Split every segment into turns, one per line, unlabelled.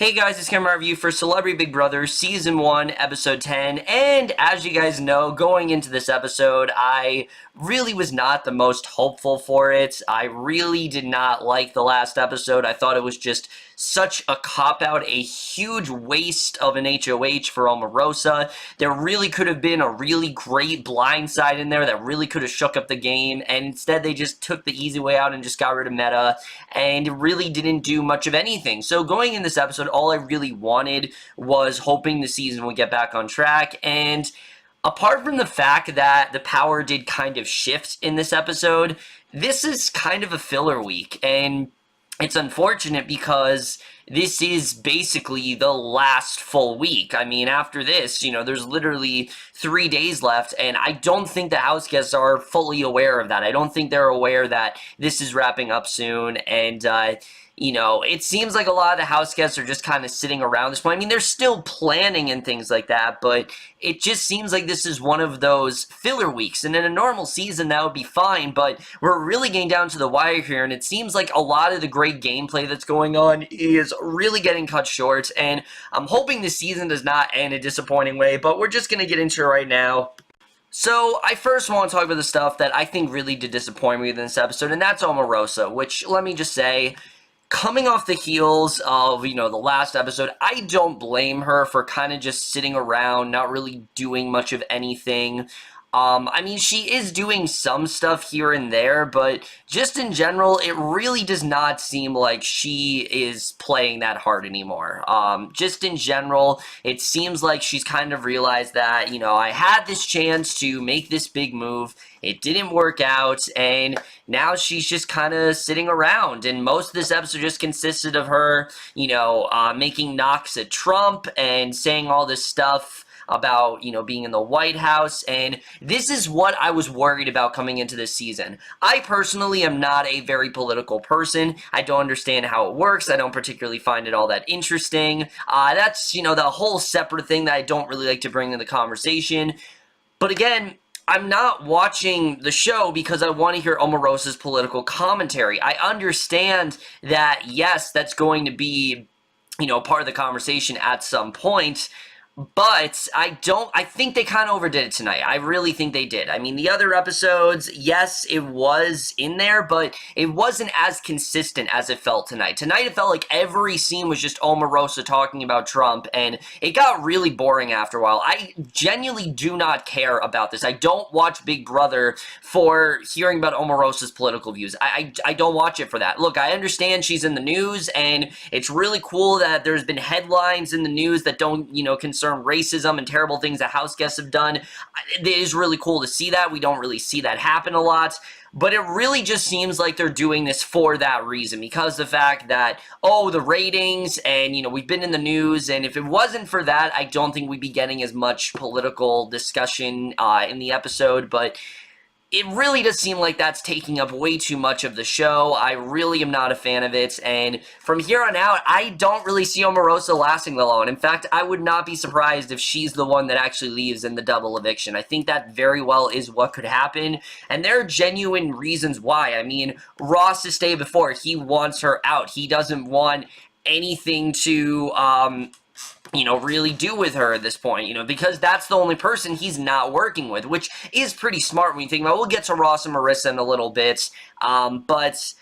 Hey guys, it's Camera Review for Celebrity Big Brother Season 1, Episode 10, and as you guys know, going into this episode, I really was not the most hopeful for it. I really did not like the last episode. I thought it was just such a cop-out, a huge waste of an HOH for Omarosa. There really could have been a really great blindside in there that really could have shook up the game, and instead they just took the easy way out and just got rid of Metta, and it really didn't do much of anything. So going in this episode, all I really wanted was hoping the season would get back on track, and apart from the fact that the power did kind of shift in this episode, this is kind of a filler week, and it's unfortunate because this is basically the last full week. I mean, after this, there's literally 3 days left, and I don't think the house guests are fully aware of that. I don't think they're aware that this is wrapping up soon, and it seems like a lot of the house guests are just kind of sitting around this point. I mean, they're still planning and things like that, but it just seems like this is one of those filler weeks. And in a normal season, that would be fine, but we're really getting down to the wire here, and it seems like a lot of the great gameplay that's going on is really getting cut short, and I'm hoping the season does not end a disappointing way, but we're just going to get into it right now. So, I first want to talk about the stuff that I think really did disappoint me in this episode, and that's Omarosa, which, let me just say, coming off the heels of, the last episode, I don't blame her for kind of just sitting around, not really doing much of anything. I mean, she is doing some stuff here and there, but just in general, it really does not seem like she is playing that hard anymore. Just in general, it seems like she's kind of realized that, I had this chance to make this big move, it didn't work out, and now she's just kind of sitting around, and most of this episode just consisted of her, making knocks at Trump and saying all this stuff about, being in the White House, and this is what I was worried about coming into this season. I personally am not a very political person. I don't understand how it works. I don't particularly find it all that interesting. That's, the whole separate thing that I don't really like to bring in the conversation. But again, I'm not watching the show because I want to hear Omarosa's political commentary. I understand that, yes, that's going to be, part of the conversation at some point, but I think they kind of overdid it tonight. I really think they did. I mean, the other episodes, yes, it was in there, but it wasn't as consistent as it felt tonight. Tonight, it felt like every scene was just Omarosa talking about Trump, and it got really boring after a while. I genuinely do not care about this. I don't watch Big Brother for hearing about Omarosa's political views. I don't watch it for that. Look, I understand she's in the news, and it's really cool that there's been headlines in the news that don't, concern racism and terrible things that house guests have done. It is really cool to see that. We don't really see that happen a lot. But it really just seems like they're doing this for that reason, because the fact that, the ratings, and, we've been in the news, and if it wasn't for that, I don't think we'd be getting as much political discussion in the episode, but it really does seem like that's taking up way too much of the show. I really am not a fan of it, and from here on out, I don't really see Omarosa lasting that long. In fact, I would not be surprised if she's the one that actually leaves in the double eviction. I think that very well is what could happen, and there are genuine reasons why. I mean, Ross has stated before, he wants her out. He doesn't want anything to, really do with her at this point, because that's the only person he's not working with, which is pretty smart when you think about it. We'll get to Ross and Marissa in a little bit, but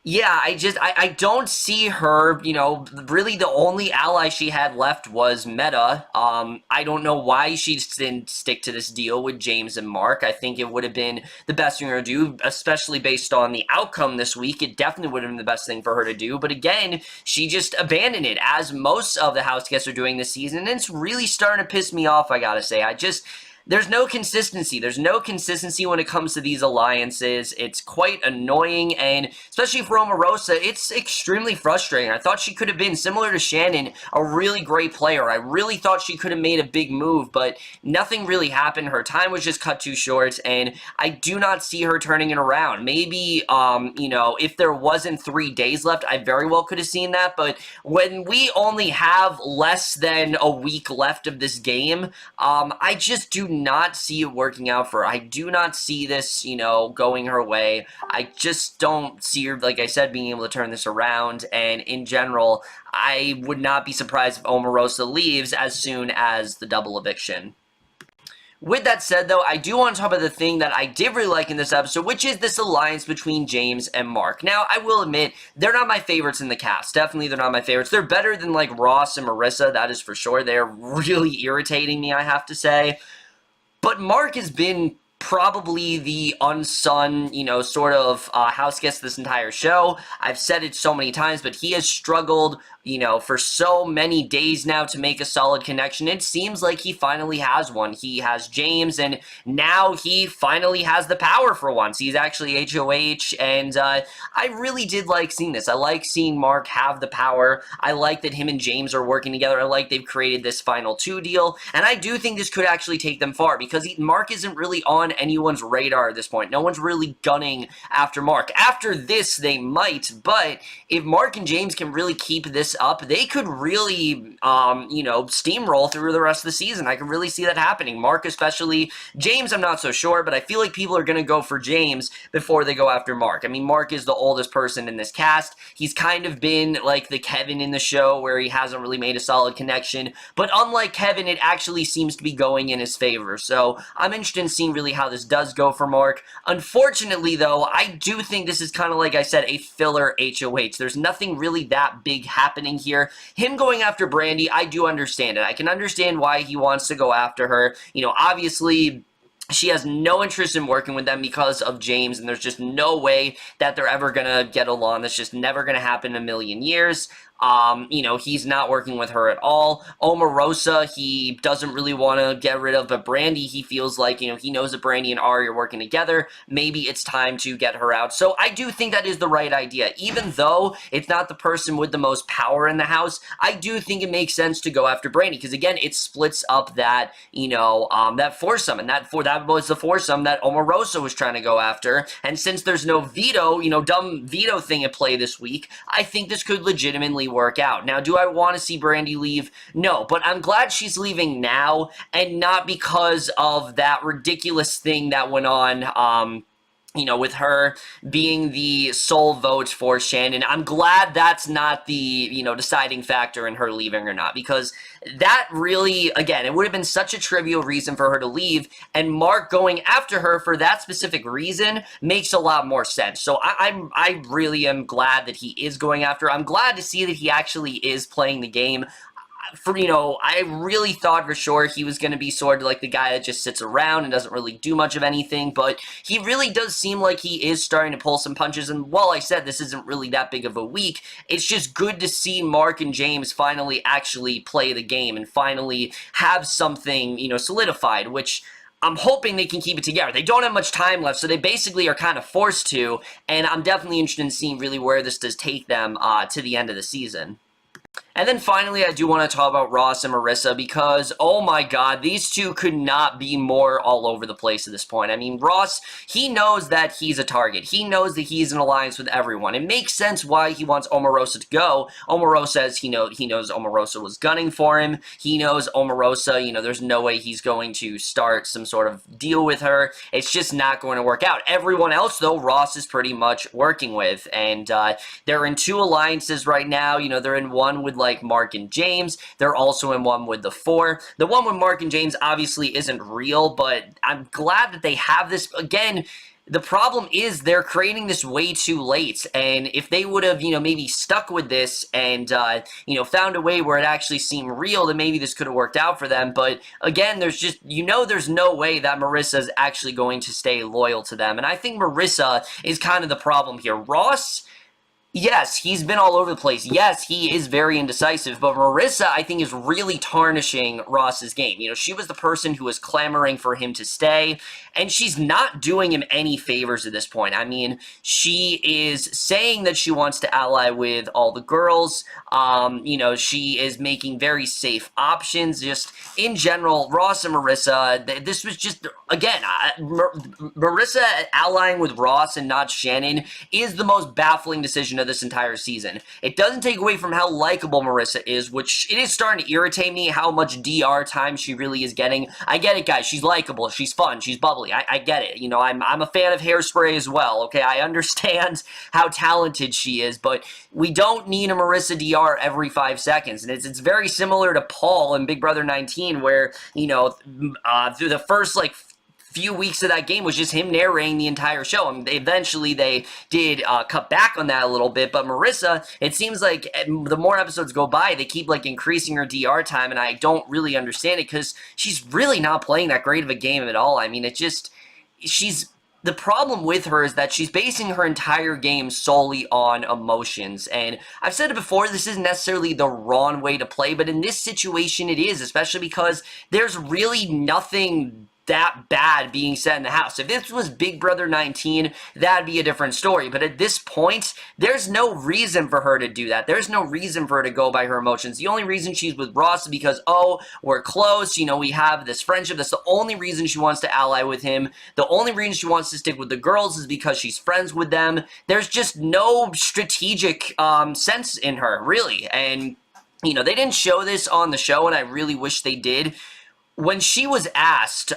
yeah, I don't see her, really the only ally she had left was Metta. I don't know why she didn't stick to this deal with James and Mark. I think it would have been the best thing for her to do, especially based on the outcome this week. It definitely would have been the best thing for her to do, but again, she just abandoned it, as most of the house guests are doing this season, and it's really starting to piss me off, I gotta say. There's no consistency. There's no consistency when it comes to these alliances. It's quite annoying, and especially for Omarosa, it's extremely frustrating. I thought she could have been, similar to Shannon, a really great player. I really thought she could have made a big move, but nothing really happened. Her time was just cut too short, and I do not see her turning it around. Maybe, if there wasn't 3 days left, I very well could have seen that, but when we only have less than a week left of this game, I just do not see it working out for her. I do not see this, going her way. I just don't see her, like I said, being able to turn this around. And in general, I would not be surprised if Omarosa leaves as soon as the double eviction. With that said, though, I do want to talk about the thing that I did really like in this episode, which is this alliance between James and Mark. Now, I will admit, they're not my favorites in the cast. Definitely, they're not my favorites. They're better than, like, Ross and Marissa, that is for sure. They're really irritating me, I have to say. But Mark has been probably the unsung, sort of house guest this entire show. I've said it so many times, but he has struggled, for so many days now to make a solid connection. It seems like he finally has one. He has James, and now he finally has the power for once. He's actually HOH, and I really did like seeing this. I like seeing Mark have the power. I like that him and James are working together. I like they've created this final two deal, and I do think this could actually take them far, because Mark isn't really on anyone's radar at this point. No one's really gunning after Mark. After this, they might, but if Mark and James can really keep this up, they could really, steamroll through the rest of the season. I can really see that happening. Mark especially. James, I'm not so sure, but I feel like people are going to go for James before they go after Mark. I mean, Mark is the oldest person in this cast. He's kind of been like the Kevin in the show, where he hasn't really made a solid connection, but unlike Kevin, it actually seems to be going in his favor. So I'm interested in seeing really how this does go for Mark. Unfortunately, though, I do think this is kind of, like I said, a filler HOH. There's nothing really that big happening here. Him going after Brandi, I do understand it. I can understand why he wants to go after her. Obviously, she has no interest in working with them because of James, and there's just no way that they're ever going to get along. That's just never going to happen in a million years. He's not working with her at all. Omarosa, he doesn't really want to get rid of, but Brandi, he feels like, he knows that Brandi and Ari are working together. Maybe it's time to get her out. So I do think that is the right idea. Even though it's not the person with the most power in the house, I do think it makes sense to go after Brandi, because again, it splits up that, that foursome, and that was the foursome that Omarosa was trying to go after. And since there's no veto, dumb veto thing at play this week, I think this could legitimately work out. Now, do I want to see Brandi leave? No, but I'm glad she's leaving now, and not because of that ridiculous thing that went on, with her being the sole vote for Shannon. I'm glad that's not the, deciding factor in her leaving or not, because that really, again, it would have been such a trivial reason for her to leave, and Mark going after her for that specific reason makes a lot more sense. So I really am glad that he is going after her. I'm glad to see that he actually is playing the game. I really thought for sure he was going to be sort of like the guy that just sits around and doesn't really do much of anything, but he really does seem like he is starting to pull some punches, and while I said this isn't really that big of a week, it's just good to see Mark and James finally actually play the game and finally have something, solidified, which I'm hoping they can keep it together. They don't have much time left, so they basically are kind of forced to, and I'm definitely interested in seeing really where this does take them to the end of the season. And then finally, I do want to talk about Ross and Marissa, because, oh my god, these two could not be more all over the place at this point. I mean, Ross, he knows that he's a target. He knows that he's in alliance with everyone. It makes sense why he wants Omarosa to go. Omarosa says he knows Omarosa was gunning for him. He knows Omarosa, there's no way he's going to start some sort of deal with her. It's just not going to work out. Everyone else, though, Ross is pretty much working with, and they're in two alliances right now. They're in one with like Mark and James. They're also in one with the Four. The one with Mark and James obviously isn't real, but I'm glad that they have this. Again, the problem is they're creating this way too late, and if they would have, maybe stuck with this and, found a way where it actually seemed real, then maybe this could have worked out for them. But again, there's just, there's no way that Marissa is actually going to stay loyal to them, and I think Marissa is kind of the problem here. Ross, yes, he's been all over the place. Yes, he is very indecisive, but Marissa, I think, is really tarnishing Ross's game. She was the person who was clamoring for him to stay, and she's not doing him any favors at this point. I mean, she is saying that she wants to ally with all the girls. She is making very safe options. Just, in general, Ross and Marissa, this was just, again, Marissa allying with Ross and not Shannon is the most baffling decision of this entire season. It doesn't take away from how likable Marissa is, which it is starting to irritate me how much DR time she really is getting. I get it, guys. She's likable. She's fun. She's bubbly. I get it. You know, I'm a fan of Hairspray as well, okay? I understand how talented she is, but we don't need a Marissa DR every 5 seconds. And it's very similar to Paul in Big Brother 19, where, you know, through the first, like, few weeks of that game was just him narrating the entire show. I mean, eventually they did cut back on that a little bit, but Marissa, it seems like the more episodes go by, they keep like increasing her DR time, and I don't really understand it because she's really not playing that great of a game at all. I mean, the problem with her is that she's basing her entire game solely on emotions. And I've said it before, this isn't necessarily the wrong way to play, but in this situation it is, especially because there's really nothing that bad being said in the house. If this was Big Brother 19, that'd be a different story. But at this point, there's no reason for her to do that. There's no reason for her to go by her emotions. The only reason she's with Ross is because, oh, we're close, you know, we have this friendship. That's the only reason she wants to ally with him. The only reason she wants to stick with the girls is because she's friends with them. There's just no strategic sense in her, really. And, you know, they didn't show this on the show, and I really wish they did. When she was asked,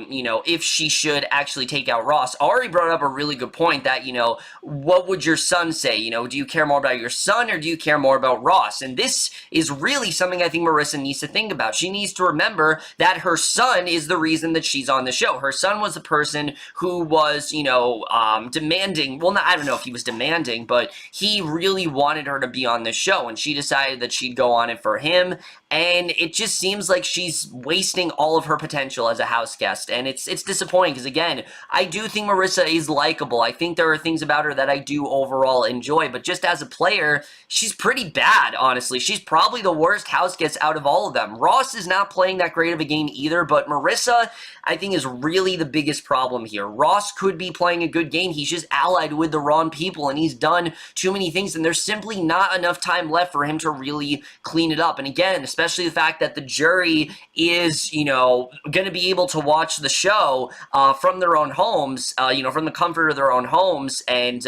you know, if she should actually take out Ross, Ari brought up a really good point that, you know, what would your son say? You know, do you care more about your son or do you care more about Ross? And this is really something I think Marissa needs to think about. She needs to remember that her son is the reason that she's on the show. Her son was the person who was, you know, demanding, well, I don't know if he was demanding, but he really wanted her to be on the show, and she decided that she'd go on it for him. And it just seems like she's wasting all of her potential as a house guest, and it's disappointing because, again, I do think Marissa is likable. I think there are things about her that I do overall enjoy, but just as a player, she's pretty bad, honestly. She's probably the worst house guest out of all of them. Ross is not playing that great of a game either, but Marissa, I think, is really the biggest problem here. Ross could be playing a good game. He's just allied with the wrong people, and he's done too many things, and there's simply not enough time left for him to really clean it up. And again, especially the fact that the jury is, you know, going to be able to watch the show from their own homes, you know, from the comfort of their own homes. And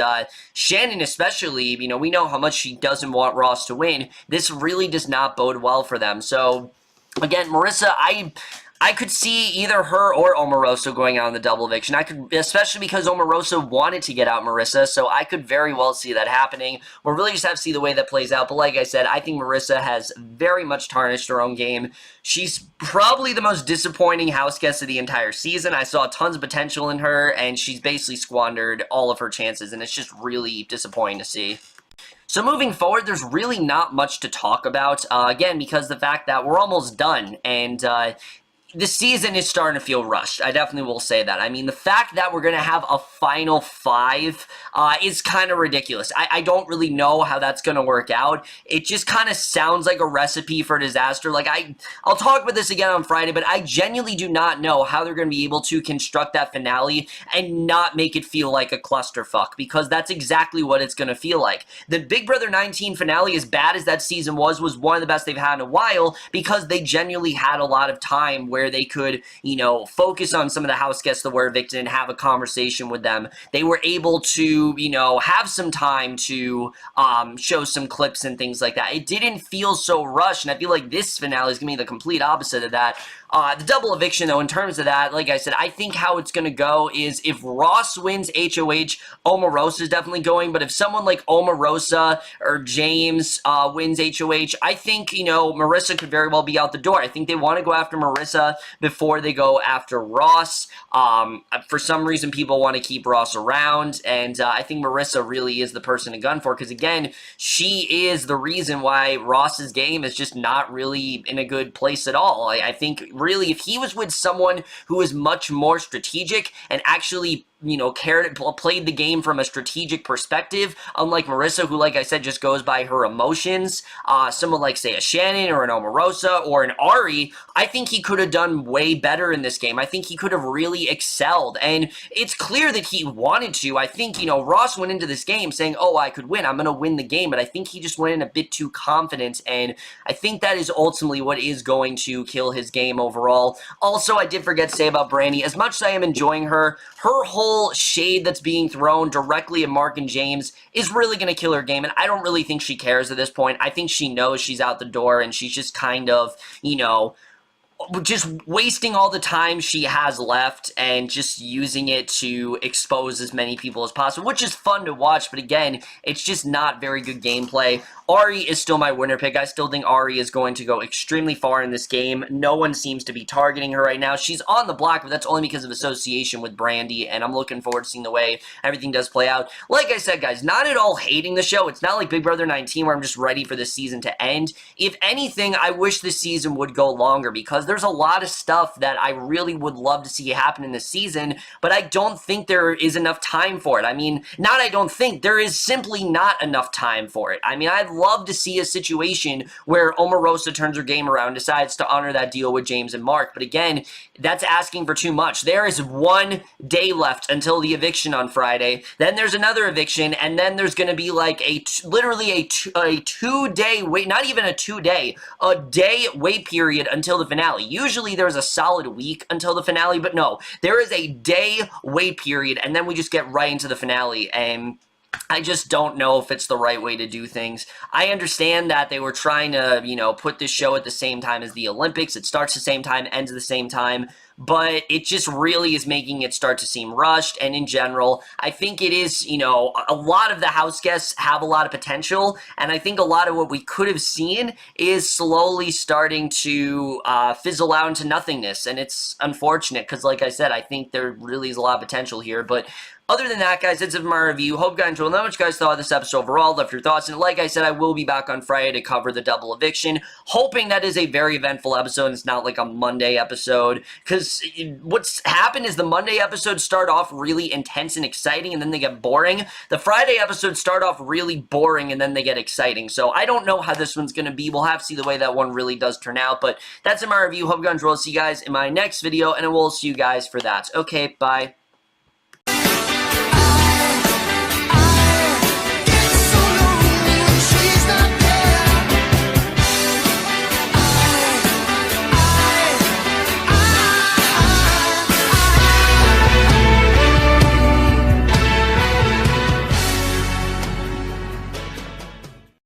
Shannon especially, you know, we know how much she doesn't want Ross to win. This really does not bode well for them. So, again, Marissa, I could see either her or Omarosa going out on the double eviction. I could, especially because Omarosa wanted to get out Marissa, so I could very well see that happening. We'll really just have to see the way that plays out. But like I said, I think Marissa has very much tarnished her own game. She's probably the most disappointing house guest of the entire season. I saw tons of potential in her, and she's basically squandered all of her chances, and it's just really disappointing to see. So moving forward, there's really not much to talk about, again, because the fact that we're almost done, and the season is starting to feel rushed. I definitely will say that. I mean, the fact that we're going to have a final 5 is kind of ridiculous. I don't really know how that's going to work out. It just kind of sounds like a recipe for disaster. Like, I'll talk about this again on Friday, but I genuinely do not know how they're going to be able to construct that finale and not make it feel like a clusterfuck, because that's exactly what it's going to feel like. The Big Brother 19 finale, as bad as that season was one of the best they've had in a while, because they genuinely had a lot of time where they could, you know, focus on some of the house guests that were evicted and have a conversation with them. They were able to, you know, have some time to show some clips and things like that. It didn't feel so rushed, and I feel like this finale is going to be the complete opposite of that. The double eviction, though, in terms of that, like I said, I think how it's going to go is if Ross wins HOH, Omarosa is definitely going, but if someone like Omarosa or James wins HOH, I think, you know, Marissa could very well be out the door. I think they want to go after Marissa before they go after Ross. For some reason, people want to keep Ross around, and I think Marissa really is the person to gun for, because, again, she is the reason why Ross's game is just not really in a good place at all. I think really, if he was with someone who is much more strategic and actually, you know, played the game from a strategic perspective, unlike Marissa, who, like I said, just goes by her emotions, someone like, say, a Shannon or an Omarosa or an Ari, I think he could have done way better in this game. I think he could have really excelled, and it's clear that he wanted to. I think, you know, Ross went into this game saying, oh, I could win, I'm going to win the game, but I think he just went in a bit too confident, and I think that is ultimately what is going to kill his game overall. Also, I did forget to say about Brandi, as much as I am enjoying her, her whole whole shade that's being thrown directly at Mark and James is really going to kill her game, and I don't really think she cares at this point. I think she knows she's out the door, and she's just kind of, just wasting all the time she has left and just using it to expose as many people as possible, which is fun to watch, but again, it's just not very good gameplay. Ari is still my winner pick. I still think Ari is going to go extremely far in this game. No one seems to be targeting her right now. She's on the block, but that's only because of association with Brandi, and I'm looking forward to seeing the way everything does play out. Like I said, guys, not at all hating the show. It's not like Big Brother 19 where I'm just ready for this season to end. If anything, I wish this season would go longer because there's a lot of stuff that I really would love to see happen in this season, but I don't think there is enough time for it. I mean, I don't think, there is simply not enough time for it. I mean, I'd love to see a situation where Omarosa turns her game around, decides to honor that deal with James and Mark, but again, that's asking for too much. There is 1 day left until the eviction on Friday, then there's another eviction, and then there's going to be like literally a 2-day wait, not even a 2-day, a day wait period until the finale. Usually there's a solid week until the finale, but no, there is a day wait period, and then we just get right into the finale, and I just don't know if it's the right way to do things. I understand that they were trying to, put this show at the same time as the Olympics. It starts the same time, ends at the same time, but it just really is making it start to seem rushed, and in general, I think it is, a lot of the house guests have a lot of potential, and I think a lot of what we could have seen is slowly starting to fizzle out into nothingness, and it's unfortunate, because like I said, I think there really is a lot of potential here, but other than that, guys, that's it for my review. Hope you guys enjoyed. Let me know what you guys thought of this episode overall. Left your thoughts. And like I said, I will be back on Friday to cover the double eviction. Hoping that is a very eventful episode. It's not like a Monday episode. Because what's happened is the Monday episodes start off really intense and exciting, and then they get boring. The Friday episodes start off really boring, and then they get exciting. So I don't know how this one's going to be. We'll have to see the way that one really does turn out. But that's it, my review. Hope you guys enjoyed. See you guys in my next video, and I will see you guys for that. Okay, bye.